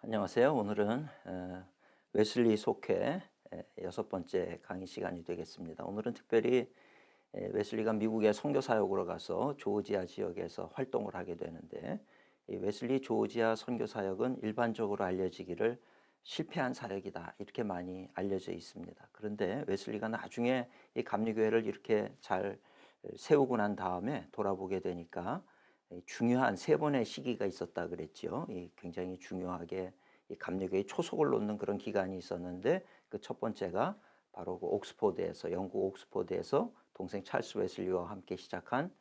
안녕하세요. 오늘은 웨슬리 속회 여섯 번째 강의 시간이 되겠습니다. 오늘은 특별히 웨슬리가 미국의 선교 사역으로 가서 조지아 지역에서 활동을 하게 되는데, 이 웨슬리 조지아 선교 사역은 일반적으로 알려지기를 실패한 사역이다, 이렇게 많이 알려져 있습니다. 그런데 웨슬리가 나중에 이 감리교회를 이렇게 잘 세우고 난 다음에 돌아보게 되니까 중요한 세 번의 시기가 있었다 그랬죠. 이 굉장히 중요하게 이 감리교의 초석을 놓는 그런 기간이 있었는데, 그 첫 번째가 바로 그 옥스포드에서, 영국 옥스포드에서 동생 찰스 웨슬리와 함께 시작한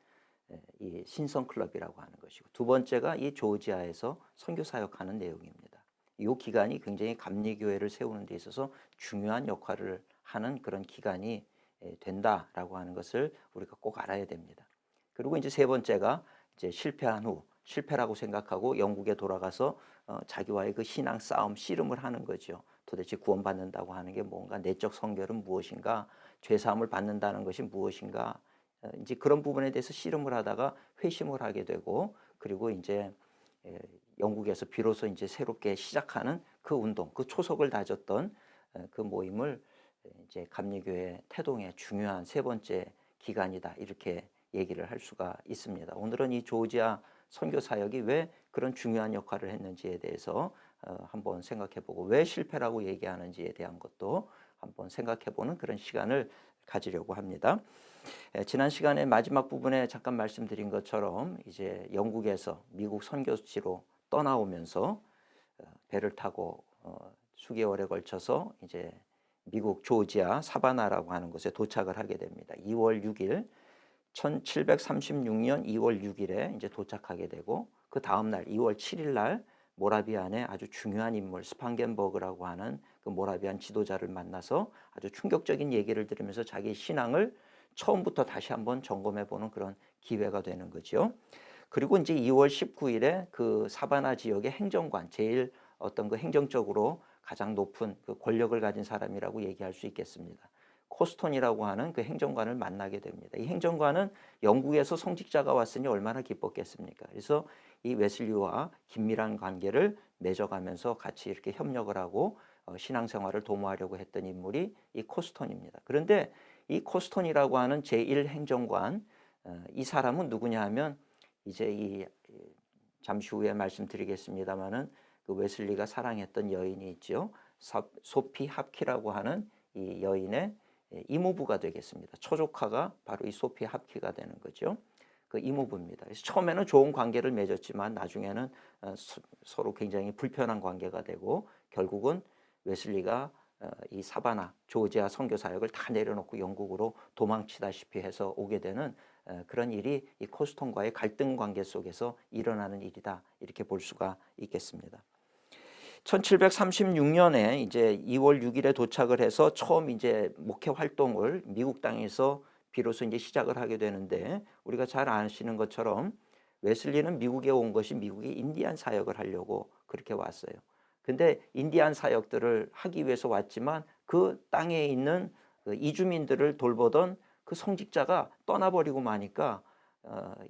이 신성 클럽이라고 하는 것이고, 두 번째가 이 조지아에서 선교 사역하는 내용입니다. 이 기간이 굉장히 감리교회를 세우는 데 있어서 중요한 역할을 하는 그런 기간이 된다라고 하는 것을 우리가 꼭 알아야 됩니다. 그리고 이제 세 번째가 이제 실패한 후, 실패라고 생각하고 영국에 돌아가서 자기와의 그 신앙 싸움, 씨름을 하는 거죠. 도대체 구원받는다고 하는 게 뭔가, 내적 성결은 무엇인가, 죄 사함을 받는다는 것이 무엇인가, 이제 그런 부분에 대해서 씨름을 하다가 회심을 하게 되고, 그리고 이제 영국에서 비로소 이제 새롭게 시작하는 그 운동, 그 초석을 다졌던 그 모임을 이제 감리교회 태동의 중요한 세 번째 기간이다, 이렇게 얘기를 할 수가 있습니다. 오늘은 이 조지아 선교 사역이 왜 그런 중요한 역할을 했는지에 대해서 한번 생각해보고, 왜 실패라고 얘기하는지에 대한 것도 한번 생각해보는 그런 시간을 가지려고 합니다. 지난 시간에 마지막 부분에 잠깐 말씀드린 것처럼 이제 영국에서 미국 선교지로 떠나오면서 배를 타고 수개월에 걸쳐서 이제 미국 조지아 사바나라고 하는 곳에 도착을 하게 됩니다. 2월 6일 1736년 2월 6일에 이제 도착하게 되고, 그 다음 날 2월 7일 날 모라비안의 아주 중요한 인물 스판겐버그라고 하는 그 모라비안 지도자를 만나서 아주 충격적인 얘기를 들으면서 자기 신앙을 처음부터 다시 한번 점검해 보는 그런 기회가 되는 거죠. 그리고 이제 2월 19일에 그 사바나 지역의 행정관, 제일 어떤 그 행정적으로 가장 높은 그 권력을 가진 사람이라고 얘기할 수 있겠습니다. 코스톤이라고 하는 그 행정관을 만나게 됩니다. 이 행정관은 영국에서 성직자가 왔으니 얼마나 기뻤겠습니까? 그래서 이 웨슬리와 긴밀한 관계를 맺어가면서 같이 이렇게 협력을 하고 신앙생활을 도모하려고 했던 인물이 이 코스톤입니다. 그런데 이 코스톤이라고 하는 제1행정관, 이 사람은 누구냐 하면, 이제 이 잠시 후에 말씀드리겠습니다마는 그 웨슬리가 사랑했던 여인이 있죠. 소피 합키라고 하는 이 여인의 이모부가 되겠습니다. 처조카가 바로 이 소피 합키가 되는 거죠. 그 이모부입니다. 그래서 처음에는 좋은 관계를 맺었지만 나중에는 서로 굉장히 불편한 관계가 되고, 결국은 웨슬리가 이 사바나 조지아 선교 사역을 다 내려놓고 영국으로 도망치다시피 해서 오게 되는 그런 일이 이 코스톤과의 갈등 관계 속에서 일어나는 일이다, 이렇게 볼 수가 있겠습니다. 1736년에 이제 2월 6일에 도착을 해서 처음 이제 목회 활동을 미국 땅에서 비로소 이제 시작을 하게 되는데, 우리가 잘 아시는 것처럼 웨슬리는 미국에 온 것이 미국의 인디안 사역을 하려고 그렇게 왔어요. 근데 인디안 사역들을 하기 위해서 왔지만 그 땅에 있는 그 이주민들을 돌보던 그 성직자가 떠나버리고 마니까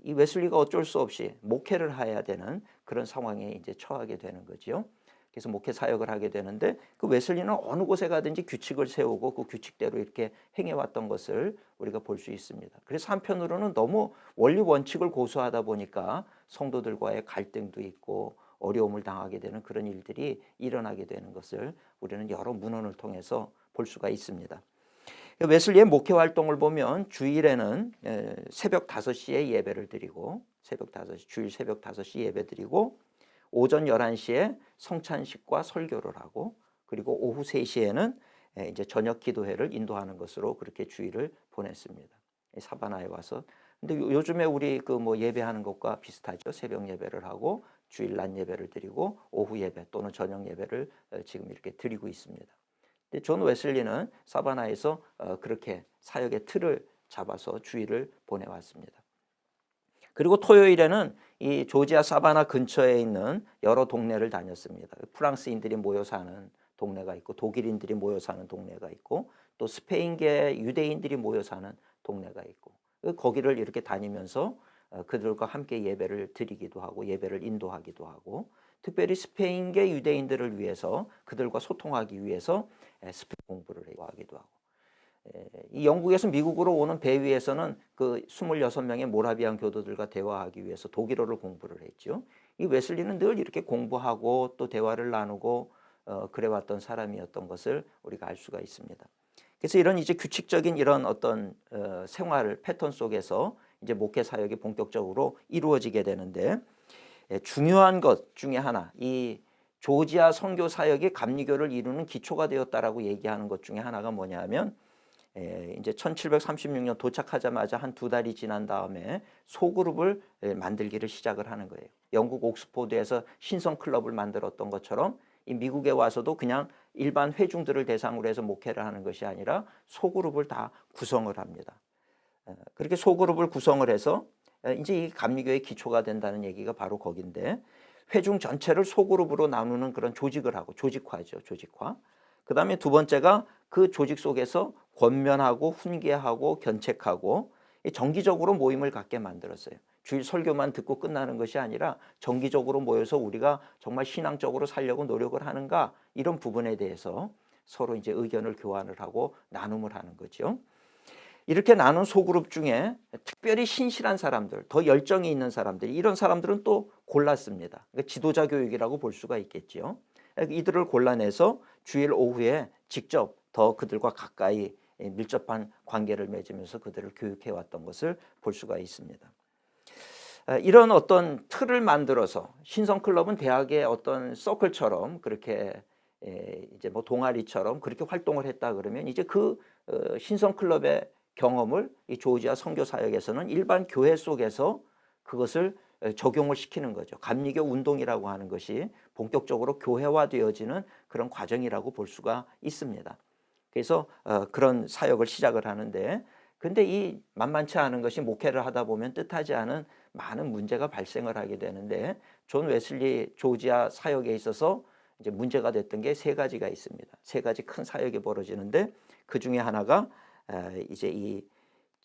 이 웨슬리가 어쩔 수 없이 목회를 해야 되는 그런 상황에 이제 처하게 되는 거죠. 그래서 목회 사역을 하게 되는데, 그 웨슬리는 어느 곳에 가든지 규칙을 세우고 그 규칙대로 이렇게 행해왔던 것을 우리가 볼 수 있습니다. 그래서 한편으로는 너무 원리 원칙을 고수하다 보니까 성도들과의 갈등도 있고 어려움을 당하게 되는 그런 일들이 일어나게 되는 것을 우리는 여러 문헌을 통해서 볼 수가 있습니다. 웨슬리의 목회 활동을 보면 주일에는 새벽 5시에 예배를 드리고, 새벽 5시, 주일 새벽 5시 예배 드리고, 오전 11시에 성찬식과 설교를 하고, 그리고 오후 3시에는 이제 저녁 기도회를 인도하는 것으로 그렇게 주일을 보냈습니다. 사바나에 와서. 근데 요즘에 우리 그 뭐 예배하는 것과 비슷하죠. 새벽 예배를 하고 주일 낮 예배를 드리고 오후 예배 또는 저녁 예배를 지금 이렇게 드리고 있습니다. 근데 존 웨슬리는 사바나에서 그렇게 사역의 틀을 잡아서 주일을 보내왔습니다. 그리고 토요일에는 이 조지아 사바나 근처에 있는 여러 동네를 다녔습니다. 프랑스인들이 모여 사는 동네가 있고, 독일인들이 모여 사는 동네가 있고, 또 스페인계 유대인들이 모여 사는 동네가 있고, 거기를 이렇게 다니면서 그들과 함께 예배를 드리기도 하고 예배를 인도하기도 하고, 특별히 스페인계 유대인들을 위해서 그들과 소통하기 위해서 스페인 공부를 하기도 하고, 이 영국에서 미국으로 오는 배 위에서는 그 26명의 모라비안 교도들과 대화하기 위해서 독일어를 공부를 했죠. 이 웨슬리는 늘 이렇게 공부하고 또 대화를 나누고 그래왔던 사람이었던 것을 우리가 알 수가 있습니다. 그래서 이런 이제 규칙적인 이런 어떤 생활 패턴 속에서 이제 목회 사역이 본격적으로 이루어지게 되는데, 중요한 것 중에 하나, 이 조지아 선교 사역이 감리교를 이루는 기초가 되었다라고 얘기하는 것 중에 하나가 뭐냐면, 이제 1736년 도착하자마자 한 2달이 지난 다음에 소그룹을 만들기를 시작을 하는 거예요. 영국 옥스포드에서 신성 클럽을 만들었던 것처럼 이 미국에 와서도 그냥 일반 회중들을 대상으로 해서 목회를 하는 것이 아니라 소그룹을 다 구성을 합니다. 그렇게 소그룹을 구성을 해서 이제 이 감리교의 기초가 된다는 얘기가 바로 거긴데, 회중 전체를 소그룹으로 나누는 그런 조직을 하고, 조직화죠, 조직화. 그 다음에 두 번째가 그 조직 속에서 권면하고 훈계하고 견책하고 정기적으로 모임을 갖게 만들었어요. 주일 설교만 듣고 끝나는 것이 아니라 정기적으로 모여서 우리가 정말 신앙적으로 살려고 노력을 하는가, 이런 부분에 대해서 서로 이제 의견을 교환을 하고 나눔을 하는 거죠. 이렇게 나눈 소그룹 중에 특별히 신실한 사람들, 더 열정이 있는 사람들, 이런 사람들은 또 골랐습니다. 그러니까 지도자 교육이라고 볼 수가 있겠죠. 이들을 골라내서 주일 오후에 직접 더 그들과 가까이 밀접한 관계를 맺으면서 그들을 교육해 왔던 것을 볼 수가 있습니다. 이런 어떤 틀을 만들어서, 신성클럽은 대학의 어떤 서클처럼 그렇게 이제 뭐 동아리처럼 그렇게 활동을 했다 그러면, 이제 그 신성클럽의 경험을 이 조지아 선교 사역에서는 일반 교회 속에서 그것을 적용을 시키는 거죠. 감리교 운동이라고 하는 것이 본격적으로 교회화되어지는 그런 과정이라고 볼 수가 있습니다. 그래서 그런 사역을 시작을 하는데, 근데 이 만만치 않은 것이 목회를 하다 보면 뜻하지 않은 많은 문제가 발생을 하게 되는데, 존 웨슬리 조지아 사역에 있어서 이제 문제가 됐던 게 3가지가 있습니다. 3가지 큰 사역이 벌어지는데, 그 중에 하나가 이제 이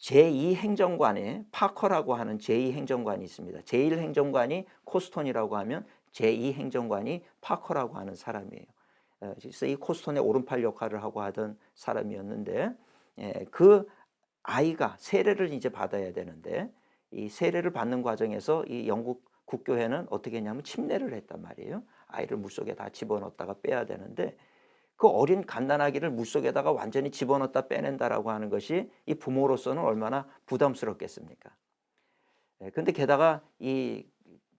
제2행정관의 파커라고 하는 제2행정관이 있습니다. 제1행정관이 코스톤이라고 하면 제2행정관이 파커라고 하는 사람이에요. 그래서 이 코스톤의 오른팔 역할을 하고 하던 사람이었는데, 그 아이가 세례를 이제 받아야 되는데, 이 세례를 받는 과정에서 이 영국 국교회는 어떻게 했냐면 침례를 했단 말이에요. 아이를 물속에 다 집어넣었다가 빼야 되는데, 그 어린 갓난아기를 물속에다가 완전히 집어넣었다 빼낸다라고 하는 것이 이 부모로서는 얼마나 부담스럽겠습니까? 근데 게다가 이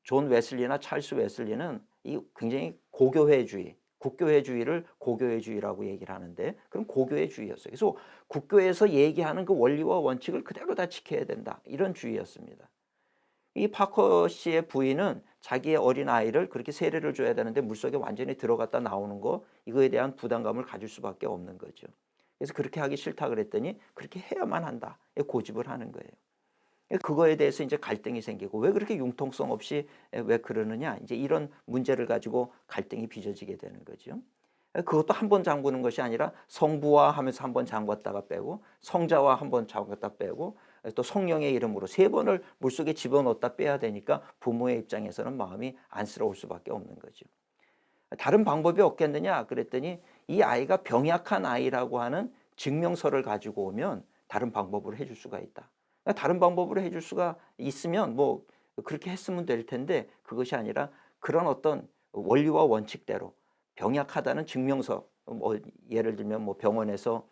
존 웨슬리나 찰스 웨슬리는 이 굉장히 고교회주의, 국교회주의를 고교회주의라고 얘기를 하는데, 그럼 고교회주의였어요. 그래서 국교에서 얘기하는 그 원리와 원칙을 그대로 다 지켜야 된다, 이런 주의였습니다. 이 파커 씨의 부인은 자기의 어린 아이를 그렇게 세례를 줘야 되는데 물속에 완전히 들어갔다 나오는 거, 이거에 대한 부담감을 가질 수밖에 없는 거죠. 그래서 그렇게 하기 싫다 그랬더니 그렇게 해야만 한다, 고집을 하는 거예요. 그거에 대해서 이제 갈등이 생기고, 왜 그렇게 융통성 없이 왜 그러느냐, 이제 이런 문제를 가지고 갈등이 빚어지게 되는 거죠. 그것도 한 번 잠그는 것이 아니라 성부와 하면서 한 번 잠갔다가 빼고, 성자와 한 번 잠갔다 빼고, 또 성령의 이름으로 3번을 물속에 집어넣었다 빼야 되니까 부모의 입장에서는 마음이 안쓰러울 수밖에 없는 거죠. 다른 방법이 없겠느냐 그랬더니, 이 아이가 병약한 아이라고 하는 증명서를 가지고 오면 다른 방법으로 해줄 수가 있다. 그러니까 다른 방법으로 해줄 수가 있으면 뭐 그렇게 했으면 될 텐데, 그것이 아니라 그런 어떤 원리와 원칙대로 병약하다는 증명서, 뭐 예를 들면 뭐 병원에서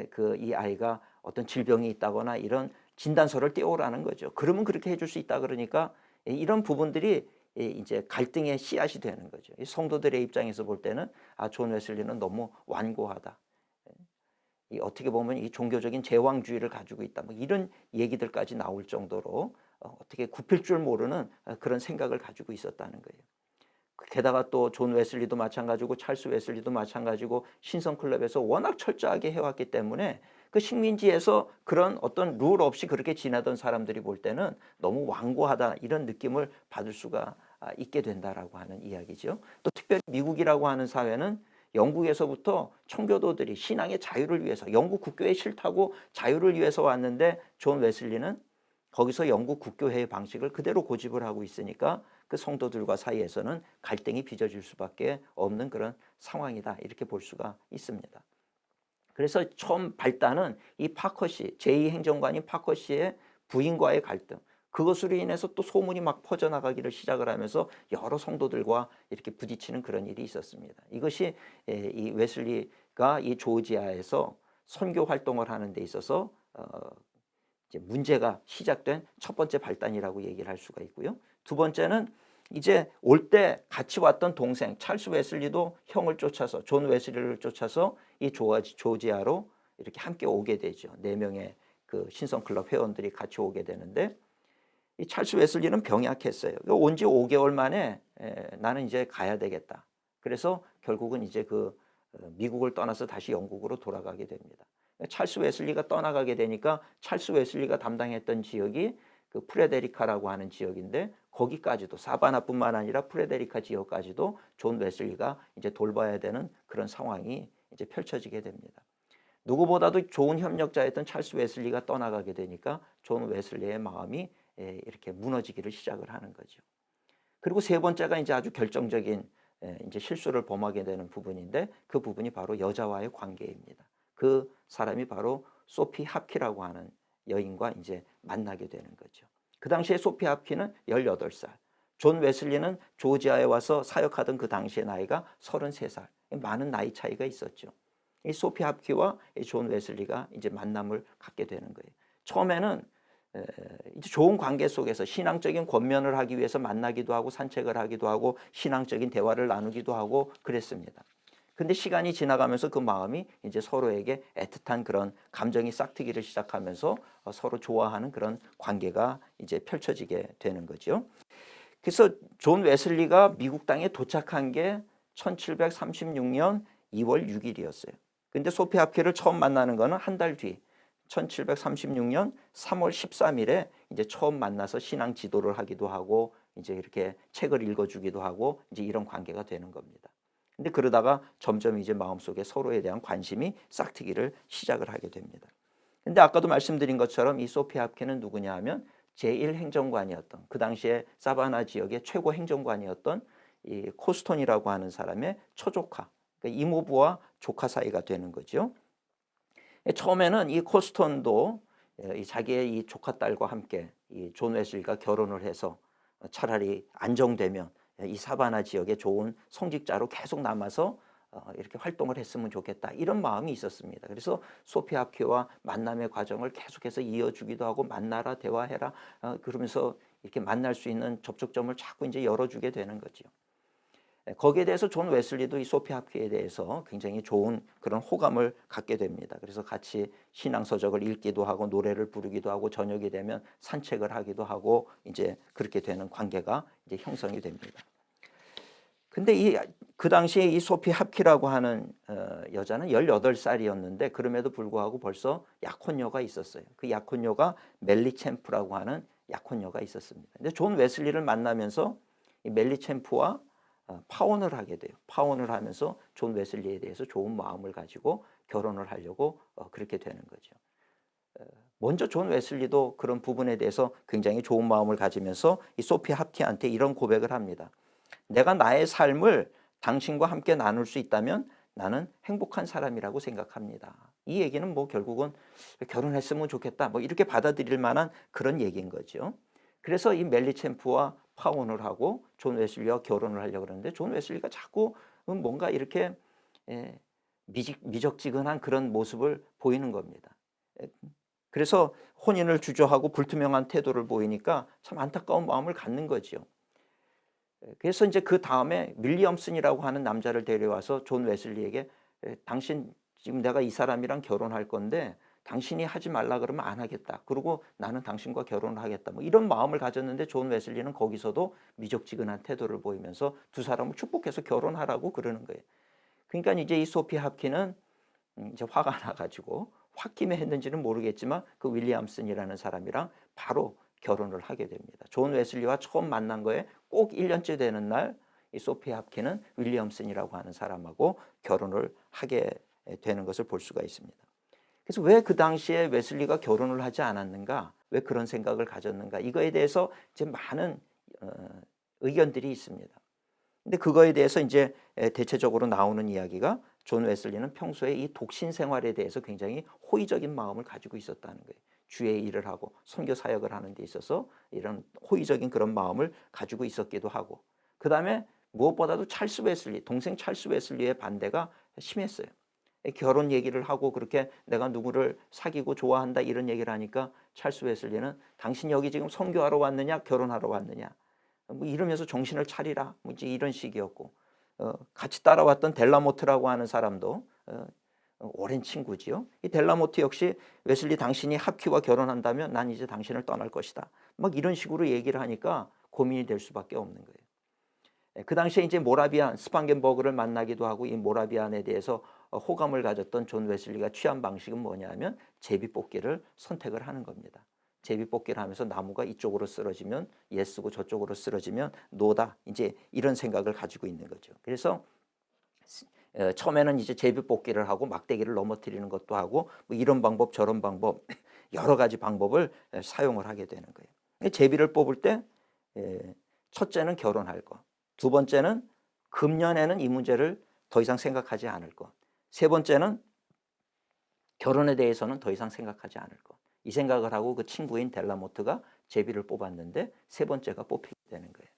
그 이 아이가 어떤 질병이 있다거나 이런 진단서를 떼오라는 거죠. 그러면 그렇게 해줄 수 있다 그러니까, 이런 부분들이 이제 갈등의 씨앗이 되는 거죠. 성도들의 입장에서 볼 때는 존 웨슬리는 너무 완고하다, 이 어떻게 보면 이 종교적인 제왕주의를 가지고 있다, 뭐 이런 얘기들까지 나올 정도로 어떻게 굽힐 줄 모르는 그런 생각을 가지고 있었다는 거예요. 게다가 또 존 웨슬리도 마찬가지고 찰스 웨슬리도 마찬가지고 신성클럽에서 워낙 철저하게 해왔기 때문에, 그 식민지에서 그런 어떤 룰 없이 그렇게 지내던 사람들이 볼 때는 너무 완고하다, 이런 느낌을 받을 수가 있게 된다라고 하는 이야기죠. 또 특별히 미국이라고 하는 사회는 영국에서부터 청교도들이 신앙의 자유를 위해서, 영국 국교회 싫다고 자유를 위해서 왔는데, 존 웨슬리는 거기서 영국 국교회의 방식을 그대로 고집을 하고 있으니까 그 성도들과 사이에서는 갈등이 빚어질 수밖에 없는 그런 상황이다. 이렇게 볼 수가 있습니다. 그래서 처음 발단은 이 파커시, 제2행정관인 파커시의 부인과의 갈등, 그것으로 인해서 또 소문이 막 퍼져나가기를 시작을 하면서 여러 성도들과 이렇게 부딪히는 그런 일이 있었습니다. 이것이 이 웨슬리가 이 조지아에서 선교 활동을 하는 데 있어서 이제 문제가 시작된 첫 번째 발단이라고 얘기를 할 수가 있고요. 두 번째는 이제 올 때 같이 왔던 동생 찰스 웨슬리도 형을 쫓아서 존 웨슬리를 쫓아서 이 조지아로 이렇게 함께 오게 되죠. 4명의 그 신성클럽 회원들이 같이 오게 되는데 이 찰스 웨슬리는 병약했어요. 온 지 5개월 만에 나는 이제 가야 되겠다. 그래서 결국은 이제 미국을 떠나서 다시 영국으로 돌아가게 됩니다. 찰스 웨슬리가 떠나가게 되니까 찰스 웨슬리가 담당했던 지역이 그 프레데리카라고 하는 지역인데 거기까지도 사바나뿐만 아니라 프레데리카 지역까지도 존 웨슬리가 이제 돌봐야 되는 그런 상황이 이제 펼쳐지게 됩니다. 누구보다도 좋은 협력자였던 찰스 웨슬리가 떠나가게 되니까 존 웨슬리의 마음이 이렇게 무너지기를 시작을 하는 거죠. 그리고 세 번째가 이제 아주 결정적인 이제 실수를 범하게 되는 부분인데 그 부분이 바로 여자와의 관계입니다. 그 사람이 바로 소피 합키라고 하는 여인과 이제 만나게 되는 거죠. 그 당시에 소피 합키는 18살, 존 웨슬리는 조지아에 와서 사역하던 그 당시의 나이가 33살, 많은 나이 차이가 있었죠. 이 소피 합키와 존 웨슬리가 이제 만남을 갖게 되는 거예요. 처음에는 이제 좋은 관계 속에서 신앙적인 권면을 하기 위해서 만나기도 하고 산책을 하기도 하고 신앙적인 대화를 나누기도 하고 그랬습니다. 근데 시간이 지나가면서 그 마음이 이제 서로에게 애틋한 그런 감정이 싹트기를 시작하면서 서로 좋아하는 그런 관계가 이제 펼쳐지게 되는 거죠. 그래서 존 웨슬리가 미국 땅에 도착한 게 1736년 2월 6일이었어요. 근데 소피 합키를 처음 만나는 거는 한 달 뒤 1736년 3월 13일에 이제 처음 만나서 신앙 지도를 하기도 하고 이제 이렇게 책을 읽어주기도 하고 이제 이런 관계가 되는 겁니다. 근데 그러다가 점점 이제 마음속에 서로에 대한 관심이 싹트기를 시작을 하게 됩니다. 근데 아까도 말씀드린 것처럼 이 소피 합키는 누구냐 하면 제1행정관이었던 그 당시에 사바나 지역의 최고 행정관이었던 이 코스톤이라고 하는 사람의 처조카, 그러니까 이모부와 조카 사이가 되는 거죠. 처음에는 이 코스톤도 자기의 이 조카 딸과 함께 이 존 웨슬리가 결혼을 해서 차라리 안정되면 이 사바나 지역의 좋은 성직자로 계속 남아서 이렇게 활동을 했으면 좋겠다 이런 마음이 있었습니다. 그래서 소피 합키와 만남의 과정을 계속해서 이어주기도 하고 만나라 대화해라 그러면서 이렇게 만날 수 있는 접촉점을 자꾸 이제 열어주게 되는 거죠. 거기에 대해서 존 웨슬리도 이 소피 합키에 대해서 굉장히 좋은 그런 호감을 갖게 됩니다. 그래서 같이 신앙서적을 읽기도 하고 노래를 부르기도 하고 저녁이 되면 산책을 하기도 하고 이제 그렇게 되는 관계가 이제 형성이 됩니다. 근데 그 당시에 이 소피 합키라고 하는 여자는 18살이었는데 그럼에도 불구하고 벌써 약혼녀가 있었어요. 그 약혼녀가 멜리 챔프라고 하는 약혼녀가 있었습니다. 근데 존 웨슬리를 만나면서 이 멜리 챔프와 파혼을 하게 돼요. 파혼을 하면서 존 웨슬리에 대해서 좋은 마음을 가지고 결혼을 하려고 그렇게 되는 거죠. 먼저 존 웨슬리도 그런 부분에 대해서 굉장히 좋은 마음을 가지면서 이 소피 합키한테 이런 고백을 합니다. 내가 나의 삶을 당신과 함께 나눌 수 있다면 나는 행복한 사람이라고 생각합니다. 이 얘기는 뭐 결국은 결혼했으면 좋겠다 뭐 이렇게 받아들일 만한 그런 얘기인 거죠. 그래서 이 멜리 챔프와 파혼을 하고 존 웨슬리와 결혼을 하려고 그러는데 존 웨슬리가 자꾸 뭔가 이렇게 미적지근한 그런 모습을 보이는 겁니다. 그래서 혼인을 주저하고 불투명한 태도를 보이니까 참 안타까운 마음을 갖는 거죠. 그래서 이제 그 다음에 윌리엄슨이라고 하는 남자를 데려와서 존 웨슬리에게 당신 지금 내가 이 사람이랑 결혼할 건데 당신이 하지 말라 그러면 안 하겠다. 그리고 나는 당신과 결혼을 하겠다. 뭐 이런 마음을 가졌는데 존 웨슬리는 거기서도 미적지근한 태도를 보이면서 두 사람을 축복해서 결혼하라고 그러는 거예요. 그러니까 이제 이 소피 합키는 이제 화가 나가지고 홧김에 했는지는 모르겠지만 그 윌리엄슨이라는 사람이랑 바로 결혼을 하게 됩니다. 존 웨슬리와 처음 만난 거에 꼭 1년째 되는 날 이 소피 합키는 윌리엄슨이라고 하는 사람하고 결혼을 하게 되는 것을 볼 수가 있습니다. 그래서 왜 그 당시에 웨슬리가 결혼을 하지 않았는가? 왜 그런 생각을 가졌는가? 이거에 대해서 이제 많은 의견들이 있습니다. 근데 그거에 대해서 이제 대체적으로 나오는 이야기가 존 웨슬리는 평소에 이 독신 생활에 대해서 굉장히 호의적인 마음을 가지고 있었다는 거예요. 주의 일을 하고 선교 사역을 하는 데 있어서 이런 호의적인 그런 마음을 가지고 있었기도 하고, 그다음에 무엇보다도 찰스 웨슬리, 동생 찰스 웨슬리의 반대가 심했어요. 결혼 얘기를 하고 그렇게 내가 누구를 사귀고 좋아한다 이런 얘기를 하니까 찰스 웨슬리는 당신 여기 지금 선교하러 왔느냐 결혼하러 왔느냐 뭐 이러면서 정신을 차리라 뭐 이제 이런 식이었고, 같이 따라왔던 델라모트라고 하는 사람도 오랜 친구지요. 이 델라모트 역시 웨슬리 당신이 하퀴와 결혼한다면 난 이제 당신을 떠날 것이다. 막 이런 식으로 얘기를 하니까 고민이 될 수밖에 없는 거예요. 그 당시에 이제 모라비안 스판겐버그를 만나기도 하고, 이 모라비안에 대해서 호감을 가졌던 존 웨슬리가 취한 방식은 뭐냐면 제비뽑기를 선택을 하는 겁니다. 제비뽑기를 하면서 나무가 이쪽으로 쓰러지면 예스고 저쪽으로 쓰러지면 노다, 이제 이런 생각을 가지고 있는 거죠. 그래서 처음에는 이제 제비뽑기를 하고 막대기를 넘어뜨리는 것도 하고 뭐 이런 방법 저런 방법 여러 가지 방법을 사용을 하게 되는 거예요. 제비를 뽑을 때 첫째는 결혼할 것, 두 번째는 금년에는 이 문제를 더 이상 생각하지 않을 것, 세 번째는 결혼에 대해서는 더 이상 생각하지 않을 것. 이 생각을 하고 그 친구인 델라모트가 제비를 뽑았는데 세 번째가 뽑히게 되는 거예요.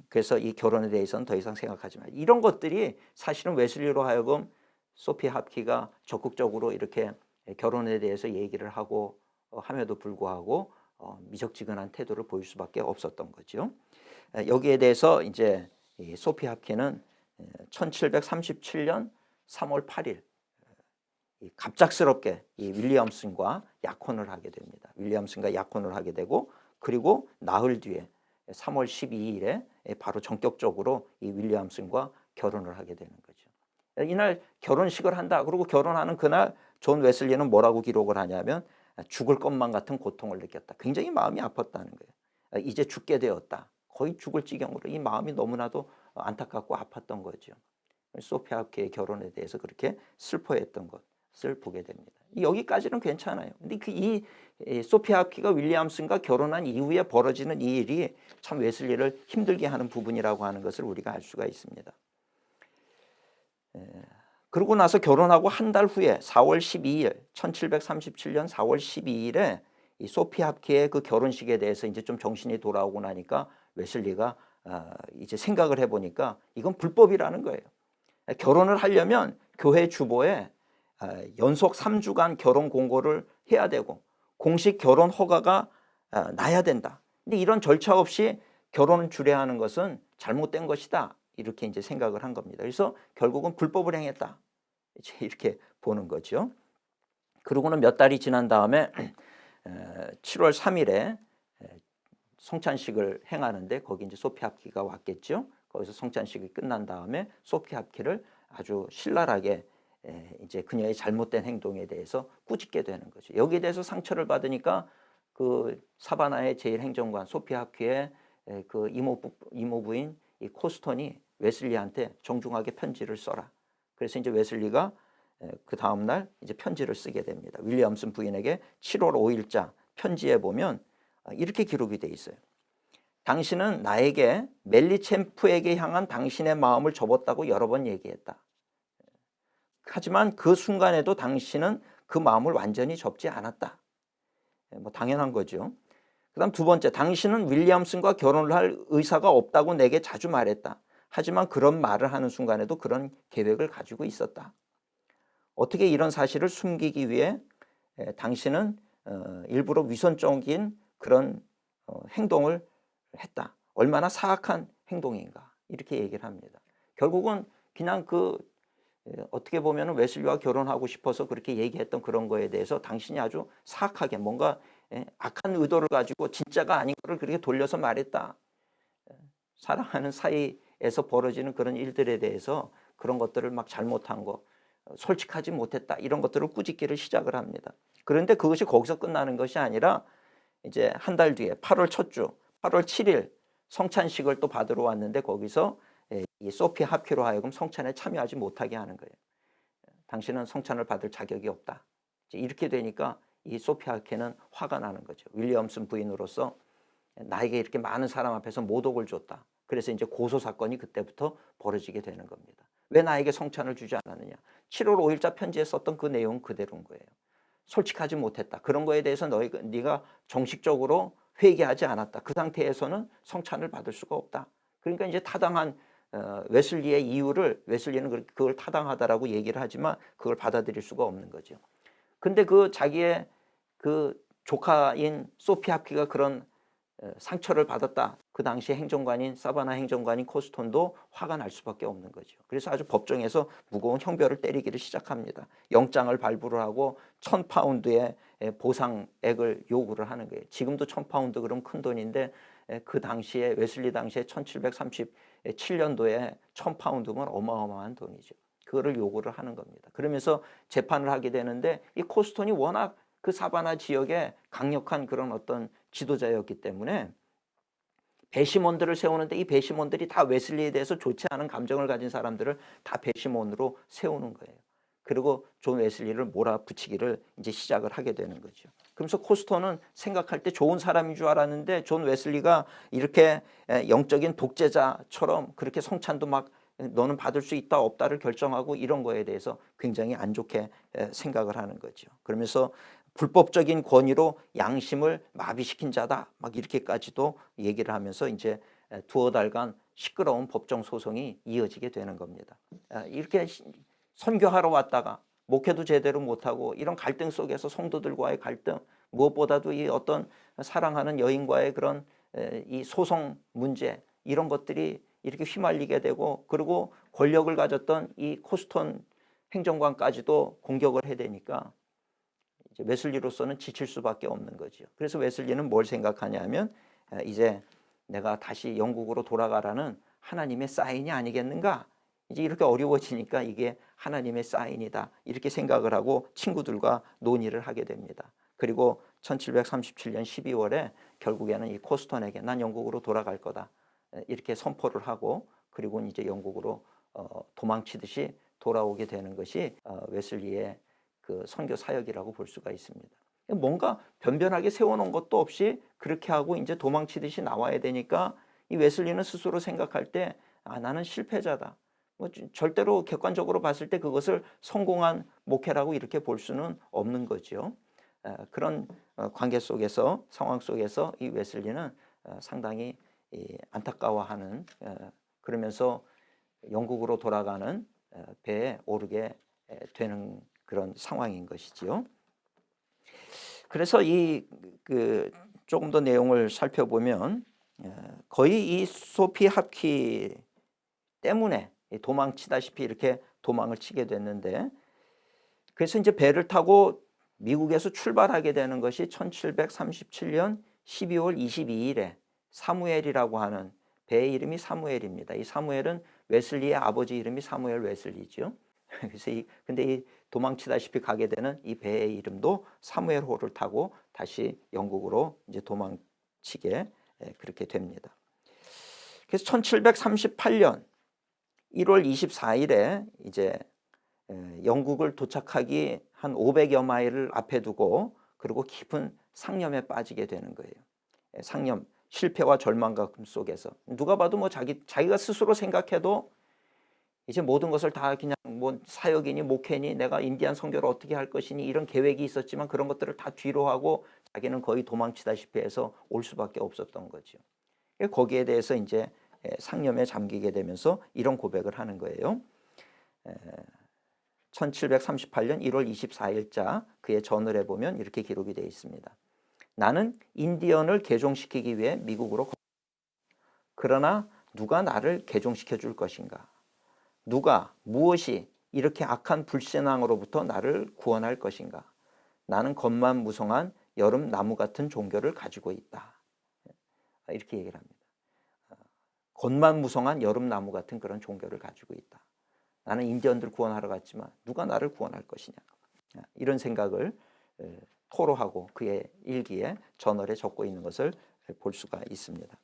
그래서 이 결혼에 대해서는 더 이상 생각하지 마. 이런 것들이 사실은 웨슬리로 하여금 소피 합키가 적극적으로 이렇게 결혼에 대해서 얘기를 하고 함에도 불구하고 미적지근한 태도를 보일 수밖에 없었던 거죠. 여기에 대해서 이제 이 소피 합키는 1737년 3월 8일 갑작스럽게 이 윌리엄슨과 약혼을 하게 됩니다. 윌리엄슨과 약혼을 하게 되고, 그리고 나흘 뒤에 3월 12일에 바로 전격적으로 이 윌리엄슨과 결혼을 하게 되는 거죠. 이날 결혼식을 한다. 그리고 결혼하는 그날 존 웨슬리는 뭐라고 기록을 하냐면 죽을 것만 같은 고통을 느꼈다. 굉장히 마음이 아팠다는 거예요. 이제 죽게 되었다. 거의 죽을 지경으로 이 마음이 너무나도 안타깝고 아팠던 거죠. 소피 합키의 결혼에 대해서 그렇게 슬퍼했던 것을 보게 됩니다. 여기까지는 괜찮아요. 근데 이 소피 합키가 윌리엄슨과 결혼한 이후에 벌어지는 이 일이 참 웨슬리를 힘들게 하는 부분이라고 하는 것을 우리가 알 수가 있습니다. 그러고 나서 결혼하고 한 달 후에 4월 12일 1737년 4월 12일에 이 소피 합키의 그 결혼식에 대해서 이제 좀 정신이 돌아오고 나니까 웨슬리가 이제 생각을 해보니까 이건 불법이라는 거예요. 결혼을 하려면 교회 주보에 연속 3주간 결혼 공고를 해야 되고 공식 결혼 허가가 나야 된다. 근데 이런 절차 없이 결혼을 주례하는 것은 잘못된 것이다. 이렇게 이제 생각을 한 겁니다. 그래서 결국은 불법을 행했다. 이제 이렇게 보는 거죠. 그러고는 몇 달이 지난 다음에 7월 3일에 성찬식을 행하는데 거기 이제 소피 합키가 왔겠죠. 거기서 성찬식이 끝난 다음에 소피 합키를 아주 신랄하게 이제 그녀의 잘못된 행동에 대해서 꾸짖게 되는 거죠. 여기에 대해서 상처를 받으니까 그 사바나의 제1행정관 소피 합키의 그 이모부인 이 코스턴이 웨슬리한테 정중하게 편지를 써라. 그래서 이제 웨슬리가 그 다음 날 이제 편지를 쓰게 됩니다. 윌리엄슨 부인에게 7월 5일자 편지에 보면 이렇게 기록이 돼 있어요. 당신은 나에게 멜리챔프에게 향한 당신의 마음을 접었다고 여러 번 얘기했다. 하지만 그 순간에도 당신은 그 마음을 완전히 접지 않았다. 뭐 당연한 거죠. 그다음 두 번째, 당신은 윌리엄슨과 결혼을 할 의사가 없다고 내게 자주 말했다. 하지만 그런 말을 하는 순간에도 그런 계획을 가지고 있었다. 어떻게 이런 사실을 숨기기 위해 당신은 일부러 위선적인 그런 행동을 했다. 얼마나 사악한 행동인가 이렇게 얘기를 합니다. 결국은 그냥 어떻게 보면 웨슬리와 결혼하고 싶어서 그렇게 얘기했던 그런 거에 대해서 당신이 아주 사악하게 뭔가 악한 의도를 가지고 진짜가 아닌 거를 그렇게 돌려서 말했다. 사랑하는 사이에서 벌어지는 그런 일들에 대해서 그런 것들을 막 잘못한 거, 솔직하지 못했다 이런 것들을 꾸짖기를 시작을 합니다. 그런데 그것이 거기서 끝나는 것이 아니라 이제 한 달 뒤에 8월 첫 주 8월 7일 성찬식을 또 받으러 왔는데 거기서 이 소피 합키로 하여금 성찬에 참여하지 못하게 하는 거예요. 당신은 성찬을 받을 자격이 없다. 이렇게 되니까 이 소피 합키는 화가 나는 거죠. 윌리엄슨 부인으로서 나에게 이렇게 많은 사람 앞에서 모독을 줬다. 그래서 이제 고소 사건이 그때부터 벌어지게 되는 겁니다. 왜 나에게 성찬을 주지 않았느냐. 7월 5일자 편지에 썼던 그 내용 그대로인 거예요. 솔직하지 못했다. 그런 거에 대해서 네가 정식적으로 회개하지 않았다. 그 상태에서는 성찬을 받을 수가 없다. 그러니까 이제 타당한 웨슬리의 이유를 웨슬리는 그걸 타당하다라고 얘기를 하지만 그걸 받아들일 수가 없는 거죠. 근데 그 자기의 그 조카인 소피 합키가 그런 상처를 받았다. 그 당시 행정관인 사바나 행정관인 코스톤도 화가 날 수밖에 없는 거죠. 그래서 아주 법정에서 무거운 형벌을 때리기를 시작합니다. 영장을 발부를 하고 1,000파운드의 보상액을 요구를 하는 거예요. 지금도 1,000파운드 그럼 큰 돈인데 그 당시에 웨슬리 당시에 1737년도에 1,000파운드면 어마어마한 돈이죠. 그거를 요구를 하는 겁니다. 그러면서 재판을 하게 되는데 이 코스톤이 워낙 그 사바나 지역에 강력한 그런 어떤 지도자였기 때문에 배심원들을 세우는데 이 배심원들이 다 웨슬리에 대해서 좋지 않은 감정을 가진 사람들을 다 배심원으로 세우는 거예요. 그리고 존 웨슬리를 몰아붙이기를 이제 시작을 하게 되는 거죠. 그러면서 코스톤은 생각할 때 좋은 사람인 줄 알았는데 존 웨슬리가 이렇게 영적인 독재자처럼 그렇게 성찬도 막 너는 받을 수 있다 없다를 결정하고 이런 거에 대해서 굉장히 안 좋게 생각을 하는 거죠. 그러면서 불법적인 권위로 양심을 마비시킨 자다 막 이렇게까지도 얘기를 하면서 이제 두어 달간 시끄러운 법정 소송이 이어지게 되는 겁니다. 이렇게 선교하러 왔다가 목회도 제대로 못하고 이런 갈등 속에서 성도들과의 갈등, 무엇보다도 이 어떤 사랑하는 여인과의 그런 이 소송 문제 이런 것들이 이렇게 휘말리게 되고, 그리고 권력을 가졌던 이 코스톤 행정관까지도 공격을 해야 되니까 이제 웨슬리로서는 지칠 수밖에 없는 거죠. 그래서 웨슬리는 뭘 생각하냐면 이제 내가 다시 영국으로 돌아가라는 하나님의 사인이 아니겠는가. 이제 이렇게 어려워지니까 이게 하나님의 사인이다 이렇게 생각을 하고 친구들과 논의를 하게 됩니다. 그리고 1737년 12월에 결국에는 이 코스톤에게 난 영국으로 돌아갈 거다 이렇게 선포를 하고, 그리고 이제 영국으로 도망치듯이 돌아오게 되는 것이 웨슬리의 그 선교 사역이라고 볼 수가 있습니다. 뭔가 변변하게 세워놓은 것도 없이 그렇게 하고 이제 도망치듯이 나와야 되니까 이 웨슬리는 스스로 생각할 때 나는 실패자다. 뭐 절대로 객관적으로 봤을 때 그것을 성공한 목회라고 이렇게 볼 수는 없는 거죠. 그런 관계 속에서 상황 속에서 이 웨슬리는 상당히 안타까워하는 그러면서 영국으로 돌아가는 배에 오르게 되는 그런 상황인 것이지요. 그래서 조금 더 내용을 살펴보면 거의 이 소피 합키 때문에 도망치다시피 이렇게 도망을 치게 됐는데, 그래서 이제 배를 타고 미국에서 출발하게 되는 것이 1737년 12월 22일에 사무엘이라고 하는 배의 이름이 사무엘입니다. 이 사무엘은 웨슬리의 아버지 이름이 사무엘 웨슬리죠. 그래서 근데 이 도망치다시피 가게 되는 이 배의 이름도 사무엘호를 타고 다시 영국으로 이제 도망치게 그렇게 됩니다. 그래서 1738년 1월 24일에 이제 영국을 도착하기 한 500여 마일을 앞에 두고 그리고 깊은 상념에 빠지게 되는 거예요. 상념, 실패와 절망감 속에서 누가 봐도 뭐 자기가 스스로 생각해도 이제 모든 것을 다 그냥 뭐 사역이니 목회니 내가 인디안 선교를 어떻게 할 것이니 이런 계획이 있었지만 그런 것들을 다 뒤로 하고 자기는 거의 도망치다시피 해서 올 수밖에 없었던 거죠. 거기에 대해서 이제 상념에 잠기게 되면서 이런 고백을 하는 거예요. 1738년 1월 24일자 그의 저널에 보면 이렇게 기록이 되어 있습니다. 나는 인디언을 개종시키기 위해 미국으로 그러나 누가 나를 개종시켜 줄 것인가? 누가 무엇이 이렇게 악한 불신앙으로부터 나를 구원할 것인가? 나는 겉만무성한 여름 나무 같은 종교를 가지고 있다. 이렇게 얘기를 합니다. 겉만무성한 여름 나무 같은 그런 종교를 가지고 있다. 나는 인디언들 구원하러 갔지만 누가 나를 구원할 것이냐. 이런 생각을 토로하고 그의 일기에 저널에 적고 있는 것을 볼 수가 있습니다.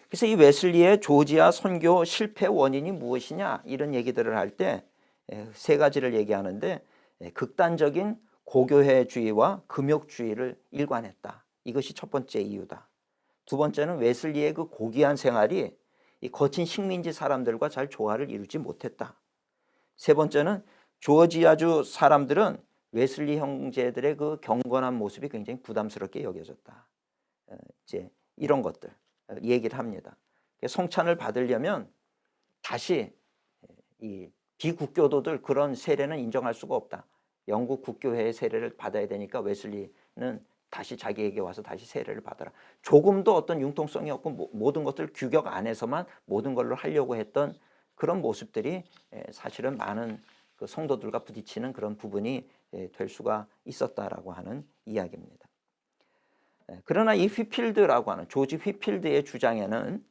그래서 이 웨슬리의 조지아 선교 실패 원인이 무엇이냐 이런 얘기들을 할 때 세 가지를 얘기하는데 극단적인 고교회주의와 금욕주의를 일관했다. 이것이 첫 번째 이유다. 두 번째는 웨슬리의 그 고귀한 생활이 이 거친 식민지 사람들과 잘 조화를 이루지 못했다. 세 번째는 조지아주 사람들은 웨슬리 형제들의 그 경건한 모습이 굉장히 부담스럽게 여겨졌다. 이제 이런 것들 얘기를 합니다. 성찬을 받으려면 다시 이 비국교도들 그런 세례는 인정할 수가 없다. 영국 국교회의 세례를 받아야 되니까 웨슬리는 다시 자기에게 와서 다시 세례를 받아라. 조금도 어떤 융통성이 없고 모든 것들 규격 안에서만 모든 걸로 하려고 했던 그런 모습들이 사실은 많은 그 성도들과 부딪히는 그런 부분이 될 수가 있었다라고 하는 이야기입니다. 그러나 이 휘필드라고 하는 조지 휘필드의 주장에는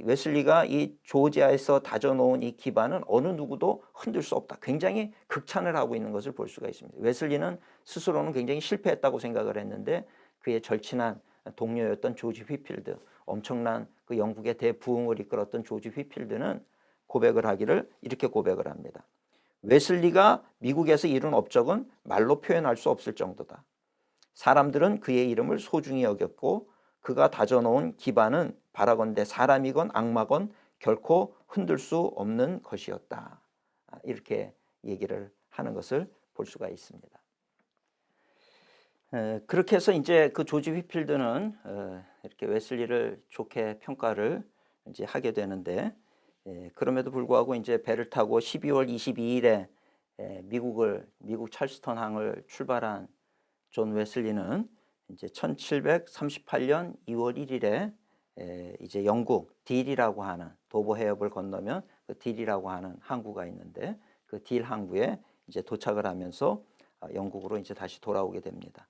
웨슬리가 이 조지아에서 다져놓은 이 기반은 어느 누구도 흔들 수 없다. 굉장히 극찬을 하고 있는 것을 볼 수가 있습니다. 웨슬리는 스스로는 굉장히 실패했다고 생각을 했는데 그의 절친한 동료였던 조지 휘필드, 엄청난 그 영국의 대부흥을 이끌었던 조지 휘필드는 고백을 하기를 이렇게 고백을 합니다. 웨슬리가 미국에서 이룬 업적은 말로 표현할 수 없을 정도다. 사람들은 그의 이름을 소중히 여겼고 그가 다져놓은 기반은 바라건대 사람이건 악마건 결코 흔들 수 없는 것이었다. 이렇게 얘기를 하는 것을 볼 수가 있습니다. 그렇게 해서 이제 그 조지 휘필드는 이렇게 웨슬리를 좋게 평가를 이제 하게 되는데, 그럼에도 불구하고 이제 배를 타고 12월 22일에 미국 찰스턴 항을 출발한 존 웨슬리는 이제 1738년 2월 1일에 이제 영국 딜이라고 하는 도보 해협을 건너면 그 딜이라고 하는 항구가 있는데 그 딜 항구에 이제 도착을 하면서 영국으로 이제 다시 돌아오게 됩니다.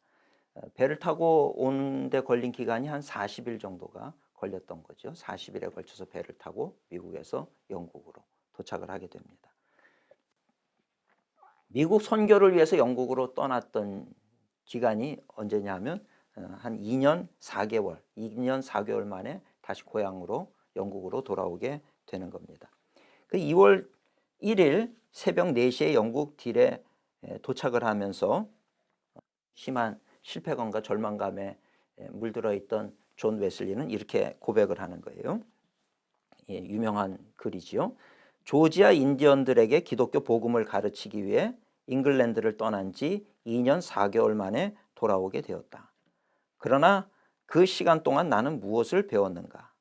배를 타고 오는데 걸린 기간이 한 40일 정도가 걸렸던 거죠. 40일에 걸쳐서 배를 타고 미국에서 영국으로 도착을 하게 됩니다. 미국 선교를 위해서 영국으로 떠났던 기간이 언제냐면 한 2년 4개월 만에 다시 고향으로 영국으로 돌아오게 되는 겁니다. 그 2월 1일 새벽 4시에 영국 딜에 도착을 하면서 심한 실패감과 절망감에 물들어 있던 존 웨슬리는 이렇게 고백을 하는 거예요. 유명한 글이지요. 조지아 인디언들에게 기독교 복음을 가르치기 위해 잉글랜드를 떠난 지 2년 4개월 만에 돌아오게 되었다. 그러나 그 시간 동안 나는 무엇을 배웠는가?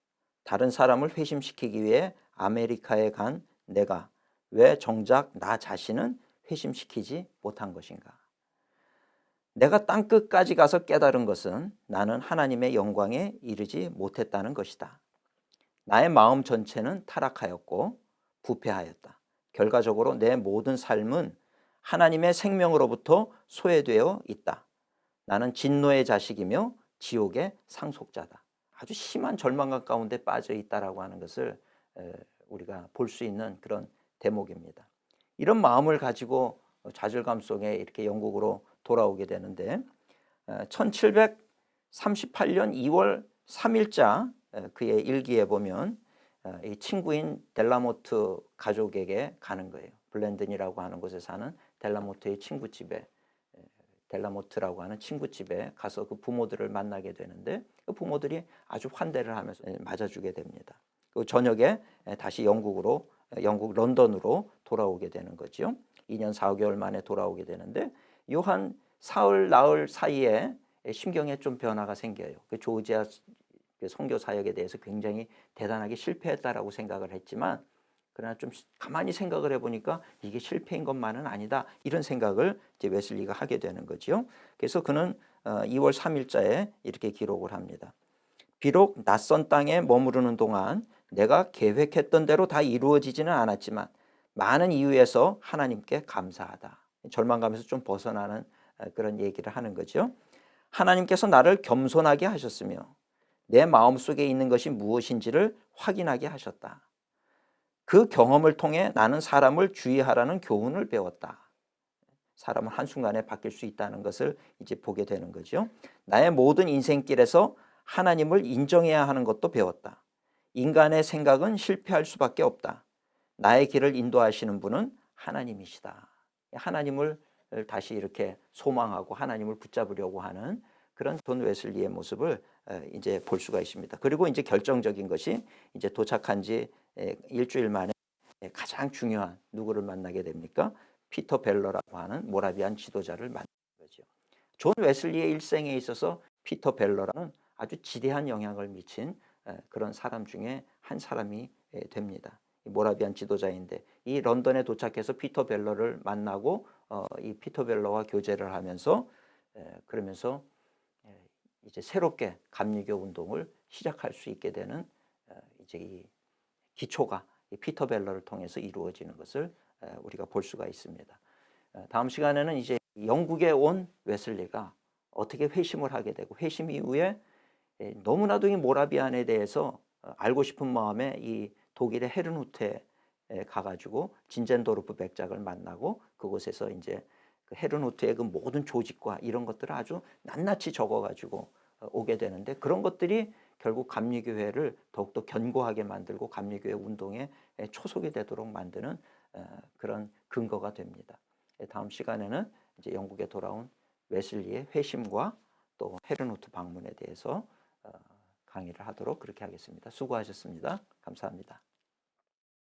다른 사람을 회심시키기 위해 아메리카에 간 내가 왜 정작 나 자신은 회심시키지 못한 것인가? 내가 땅끝까지 가서 깨달은 것은 나는 하나님의 영광에 이르지 못했다는 것이다. 나의 마음 전체는 타락하였고 부패하였다. 결과적으로 내 모든 삶은 하나님의 생명으로부터 소외되어 있다. 나는 진노의 자식이며 지옥의 상속자다. 아주 심한 절망감 가운데 빠져 있다라고 하는 것을 우리가 볼 수 있는 그런 대목입니다. 이런 마음을 가지고 좌절감 속에 이렇게 영국으로 돌아오게 되는데 1738년 2월 3일자 그의 일기에 보면 이 친구인 델라모트 가족에게 가는 거예요. 블렌든이라고 하는 곳에 사는 델라모트의 친구집에 델라모트라고 하는 친구집에 가서 그 부모들을 만나게 되는데 그 부모들이 아주 환대를 하면서 맞아주게 됩니다. 그 저녁에 다시 영국 런던으로 돌아오게 되는 거죠. 2년 4개월 만에 돌아오게 되는데 요 한 사흘 나흘 사이에 심경에 좀 변화가 생겨요. 그 조지아 선교 사역에 대해서 굉장히 대단하게 실패했다라고 생각을 했지만 그러나 좀 가만히 생각을 해보니까 이게 실패인 것만은 아니다 이런 생각을 이제 웨슬리가 하게 되는 거죠. 그래서 그는 2월 3일자에 이렇게 기록을 합니다. 비록 낯선 땅에 머무르는 동안 내가 계획했던 대로 다 이루어지지는 않았지만 많은 이유에서 하나님께 감사하다. 절망감에서 좀 벗어나는 그런 얘기를 하는 거죠. 하나님께서 나를 겸손하게 하셨으며 내 마음속에 있는 것이 무엇인지를 확인하게 하셨다. 그 경험을 통해 나는 사람을 주의하라는 교훈을 배웠다. 사람은 한순간에 바뀔 수 있다는 것을 이제 보게 되는 거죠. 나의 모든 인생길에서 하나님을 인정해야 하는 것도 배웠다. 인간의 생각은 실패할 수밖에 없다. 나의 길을 인도하시는 분은 하나님이시다. 하나님을 다시 이렇게 소망하고 하나님을 붙잡으려고 하는 그런 존 웨슬리의 모습을 이제 볼 수가 있습니다. 그리고 이제 결정적인 것이 이제 도착한 지 일주일 만에 가장 중요한 누구를 만나게 됩니까? 피터 벨러라고 하는 모라비안 지도자를 만나는 거죠. 존 웨슬리의 일생에 있어서 피터 벨러라는 아주 지대한 영향을 미친 그런 사람 중에 한 사람이 됩니다. 모라비안 지도자인데 이 런던에 도착해서 피터 벨러를 만나고 이 피터 벨러와 교제를 하면서 그러면서 이제 새롭게 감리교 운동을 시작할 수 있게 되는 이제 이 기초가 이 피터 벨러를 통해서 이루어지는 것을 우리가 볼 수가 있습니다. 다음 시간에는 이제 영국에 온 웨슬리가 어떻게 회심을 하게 되고 회심 이후에 너무나도 이 모라비안에 대해서 알고 싶은 마음에 이 독일의 헤르누트에 가가지고 진젠도르프 백작을 만나고 그곳에서 이제 그 헤르누트의 그 모든 조직과 이런 것들을 아주 낱낱이 적어가지고 오게 되는데 그런 것들이 결국 감리교회를 더욱더 견고하게 만들고 감리교회 운동에 초석이 되도록 만드는 그런 근거가 됩니다. 다음 시간에는 이제 영국에 돌아온 웨슬리의 회심과 또 헤르누트 방문에 대해서 강의를 하도록 그렇게 하겠습니다. 수고하셨습니다. 감사합니다.